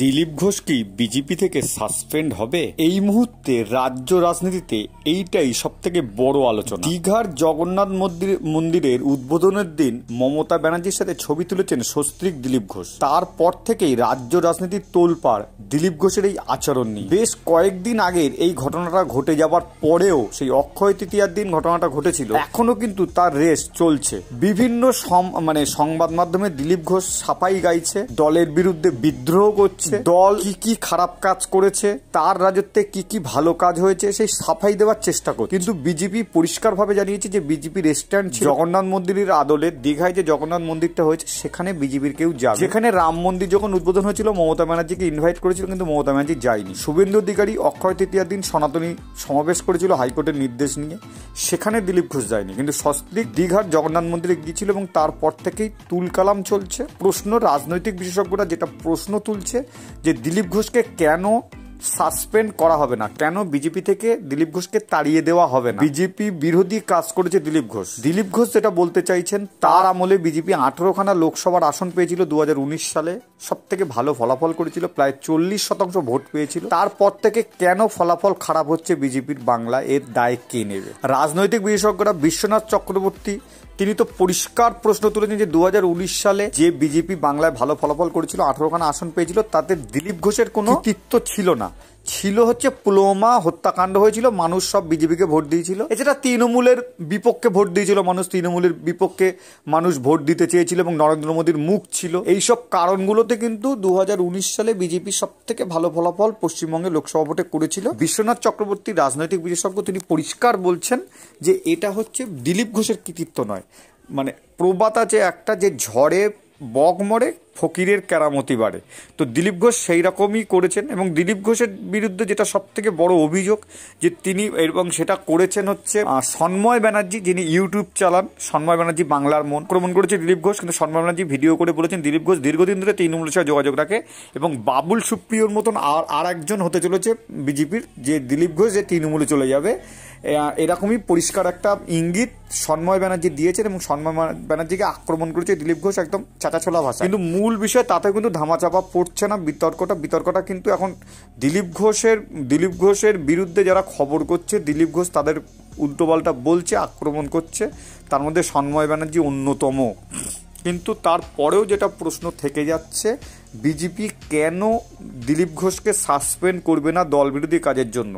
দিলীপ ঘোষ কি বিজেপি থেকে সাসপেন্ড হবে? এই মুহূর্তে রাজ্য রাজনীতিতে এইটাই সবথেকে বড় আলোচনা। দীঘার জগন্নাথ মন্দিরের উদ্বোধনের দিন মমতা ব্যানার্জির সাথে ছবি তুলেছেন সস্ত্রীক দিলীপ ঘোষ। তারপর থেকেই রাজ্য রাজনীতির তোলপাড় দিলীপ ঘোষের এই আচরণ নিয়ে। বেশ কয়েকদিন আগের এই ঘটনাটা ঘটে যাবার পরেও, সেই অক্ষয় তৃতীয়ার দিন ঘটনাটা ঘটেছিল, এখনো কিন্তু তার রেস চলছে। বিভিন্ন সংবাদ মাধ্যমে দিলীপ ঘোষ সাফাই গাইছে, দলের বিরুদ্ধে বিদ্রোহ করছে, দল কি কি খারাপ কাজ করেছে, তার রাজত্বে কি কি ভালো কাজ হয়েছে সেই সাফাই দেওয়ার চেষ্টা করছে। কিন্তু বিজেপি পরিষ্কারভাবে জানিয়েছে যে বিজেপির স্ট্যান্ড ছিল জগন্নাথ মন্দিরের আদলে দীঘায় যে জগন্নাথ মন্দিরটা হয়েছে সেখানে বিজেপির কেউ যাবে। যেখানে রাম মন্দির যখন উদ্বোধন হয়েছিল মমতা ব্যানার্জিকে ইনভাইট করেছিল, কিন্তু মমতা ব্যানার্জি যায়নি। শুভেন্দু অধিকারী অক্ষয় তৃতীয়ার দিন সনাতনী সমাবেশ করেছিল হাইকোর্টের নির্দেশ নিয়ে, সেখানে দিলীপ ঘোষ যায়নি। কিন্তু সস্ত্রীক দীঘার জগন্নাথ মন্দিরে গিয়েছিল এবং তারপর থেকেই তুলকালাম চলছে। প্রশ্ন, রাজনৈতিক বিশেষজ্ঞরা যেটা প্রশ্ন তুলছে যে দিলীপ ঘোষকে কেন সাসপেন্ড করা হবে না, কেন বিজেপি থেকে দিলীপ ঘোষকে তাড়িয়ে দেওয়া হবে না। বিজেপি বিরোধী কাজ করেছে দিলীপ ঘোষ। দিলীপ ঘোষ যেটা বলতে চাইছেন, তার আমলে বিজেপি 18খানা লোকসভার আসন পেয়েছিল 2019 সালে, সব থেকে ভালো ফলাফল করেছিল, প্রায় 40% ভোট পেয়েছিল। তারপর থেকে কেন ফলাফল খারাপ হচ্ছে বিজেপির বাংলা, এর দায় কে নেবে? রাজনৈতিক বিশেষজ্ঞরা, বিশ্বনাথ চক্রবর্তী তিনি তো পরিষ্কার প্রশ্ন তুলেছেন যে 2019 সালে যে বিজেপি বাংলায় ভালো ফলাফল করেছিল, 18খানা আসন পেয়েছিল, তাতে দিলীপ ঘোষের কোনো কৃতিত্ব ছিল না। ছিল হচ্ছে পুলওয়ামা হত্যাকাণ্ড হয়েছিল, মানুষ সব বিজেপিকে ভোট দিয়েছিল। এছাড়া তৃণমূলের বিপক্ষে ভোট দিয়েছিল মানুষ, তৃণমূলের বিপক্ষে মানুষ ভোট দিতে চেয়েছিল এবং নরেন্দ্র মোদীর মুখ ছিল। এইসব কারণগুলোতে কিন্তু 2019 সালে বিজেপি সব থেকে ভালো ফলাফল পশ্চিমবঙ্গে লোকসভা ভোটে করেছিল। বিশ্বনাথ চক্রবর্তী রাজনৈতিক বিশেষজ্ঞ, তিনি পরিষ্কার বলছেন যে এটা হচ্ছে দিলীপ ঘোষের কৃতিত্ব নয়। প্রবাদ আছে একটা, যে ঝড়ে বক মরে ফকিরের কেরামতি বাড়ে। তো দিলীপ ঘোষ সেই রকমই করেছেন এবং দিলীপ ঘোষের বিরুদ্ধে যেটা সব থেকে বড় অভিযোগ যে তিনি, এবং সেটা করেছেন হচ্ছে সন্ময় ব্যানার্জি, যিনি ইউটিউব চালান, সন্ময় ব্যানার্জি বাংলার মন, আক্রমণ করেছে দিলীপ ঘোষ। কিন্তু সন্ময় ব্যানার্জি ভিডিও করে বলেছেন দিলীপ ঘোষ দীর্ঘদিন ধরে তৃণমূলের সাথে যোগাযোগ রাখে এবং বাবুল সুপ্রিয়র মতন আর একজন হতে চলেছে বিজেপির, যে দিলীপ ঘোষ যে তৃণমূলে চলে যাবে, এরকমই পরিষ্কার একটা ইঙ্গিত সন্ময় ব্যানার্জি দিয়েছেন এবং সন্ময় ব্যানার্জিকে আক্রমণ করেছে দিলীপ ঘোষ একদম চাঁচাছোলা ভাষা। কিন্তু মূল বিষয় তাতে কিন্তু ধামাচাপা পড়ছে না বিতর্কটা কিন্তু এখন দিলীপ ঘোষের বিরুদ্ধে যারা খবর করছে, দিলীপ ঘোষ তাদের উল্টোপাল্টা বলছে, আক্রমণ করছে, তার মধ্যে সন্ময় ব্যানার্জি অন্যতম। কিন্তু তারপরেও যেটা প্রশ্ন থেকে যাচ্ছে, বিজেপি কেন দিলীপ ঘোষকে সাসপেন্ড করবে না দল বিরোধী কাজের জন্য?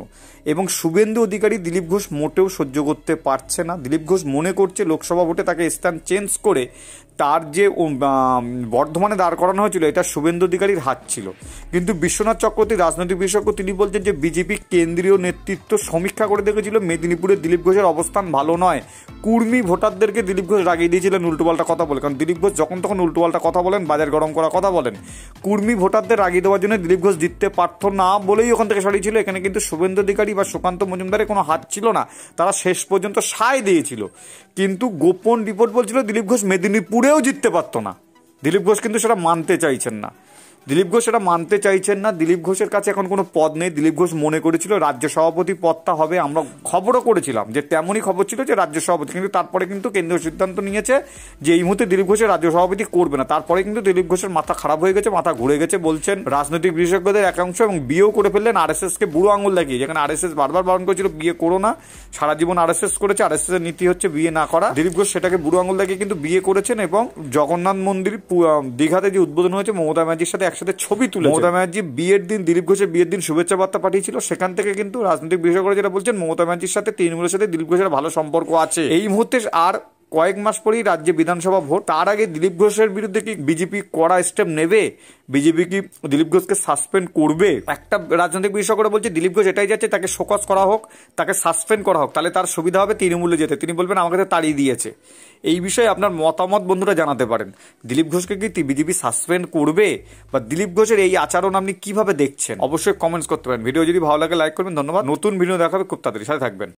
এবং শুভেন্দু অধিকারী দিলীপ ঘোষ মোটেও সহ্য করতে পারছে না। দিলীপ ঘোষ মনে করছে লোকসভা ভোটে তাকে স্থান চেঞ্জ করে তার যে বর্ধমানে দাঁড় করানো হয়েছিল, এটা শুভেন্দু অধিকারীর হাত ছিল। কিন্তু বিশ্বনাথ চক্রবর্তী রাজনৈতিক বিশেষজ্ঞ, তিনি বলছেন যে বিজেপি কেন্দ্রীয় নেতৃত্ব সমীক্ষা করে দেখেছিল মেদিনীপুরে দিলীপ ঘোষের অবস্থান ভালো নয়। কুর্মী ভোটারদেরকে দিলীপ ঘোষ রাগিয়ে দিয়েছিলেন উল্টোপাল্টা কথা বলে, কারণ দিলীপ ঘোষ যখন তখন উল্টোপাল্টা কথা বলেন, বাজার গরম করা কথা বলেন। কুর্মী ভোটারদের রাগিয়ে দেওয়ার জন্য দিলীপ ঘোষ জিততে পারত না বলেই ওখান থেকে সরিয়েছিল। এখানে কিন্তু শুভেন্দু অধিকারী বা সুকান্ত মজুমদারের কোনো হাত ছিল না, তারা শেষ পর্যন্ত সায় দিয়েছিল। কিন্তু গোপন রিপোর্ট বলছিল দিলীপ ঘোষ মেদিনীপুরেও জিততে পারত না। দিলীপ ঘোষ কিন্তু সেটা মানতে চাইছেন না। দিলীপ ঘোষের কাছে এখন কোনো পদ নেই। দিলীপ ঘোষ মনে করেছিল রাজ্য সভাপতি পদটা হবে, আমরা খবরও করেছিলাম যে তেমনই খবর ছিল যে রাজ্য সভাপতি, কিন্তু তারপরে কিন্তু কেন্দ্রীয় সিদ্ধান্ত নিয়েছে যে এই মুহূর্তে দিলীপ ঘোষের রাজ্য সভাপতি করবে না। তারপরে কিন্তু দিলীপ ঘোষের মাথা খারাপ হয়ে গেছে, মাথা ঘুরে গেছে বলছেন রাজনৈতিক বিশেষজ্ঞদের একাংশ, এবং বিয়েও করে ফেললেন আরএসএসকে বুড়ো আঙুল দেখিয়ে। যেখানে আরএসএস বারবার বারণ করেছিল বিয়ে করো না, সারা জীবন আরএসএস করেছে, আরএসএস এর নীতি হচ্ছে বিয়ে না করা। দিলীপ ঘোষ সেটাকে বুড়ো আঙুল দেখিয়ে কিন্তু বিয়ে করেছেন এবং জগন্নাথ মন্দির দীঘাতে যে উদ্বোধন হয়েছে মমতা ব্যানার্জির সাথে একসাথে ছবি তুলে মমতা ব্যানার্জি বিয়ের দিন, দিলীপ ঘোষের বিয়ের দিন শুভেচ্ছা বার্তা পাঠিয়েছিল। সেখান থেকে কিন্তু রাজনৈতিক বিশেষজ্ঞরা যেটা বলছেন, মমতা ব্যানার্জির সাথে তৃণমূলের সাথে দিলীপ ঘোষের ভালো সম্পর্ক আছে। এই মুহূর্তে আর কয়েক মাস পরেই রাজ্যে বিধানসভা ভোট, তার আগে দিলীপ ঘোষের বিরুদ্ধে কি বিজেপি কড়া স্টেপ নেবে? বিজেপি কি দিলীপ ঘোষকে সাসপেন্ড করবে? একটা রাজনৈতিক বিশেষজ্ঞরা বলছে দিলীপ ঘোষ এটাই যাচ্ছে, তাকে শোকজ করা হোক, তাকে সাসপেন্ড করা হোক, তাহলে তার সুবিধা হবে তৃণমূলে যেতে। তিনি বলবেন আমাকে তো তাড়িয়ে দিয়েছে। এই বিষয়ে আপনার মতামত বন্ধুরা জানাতে পারেন। দিলীপ ঘোষকে কি বিজেপি সাসপেন্ড করবে, বা দিলীপ ঘোষের এই আচরণ আপনি কিভাবে দেখছেন? অবশ্যই কমেন্টস করতে পারেন। ভিডিও যদি ভালো লাগে লাইক করবেন। ধন্যবাদ। নতুন ভিডিও দেখাবে খুব তাড়াতাড়ি, সাথে থাকবেন।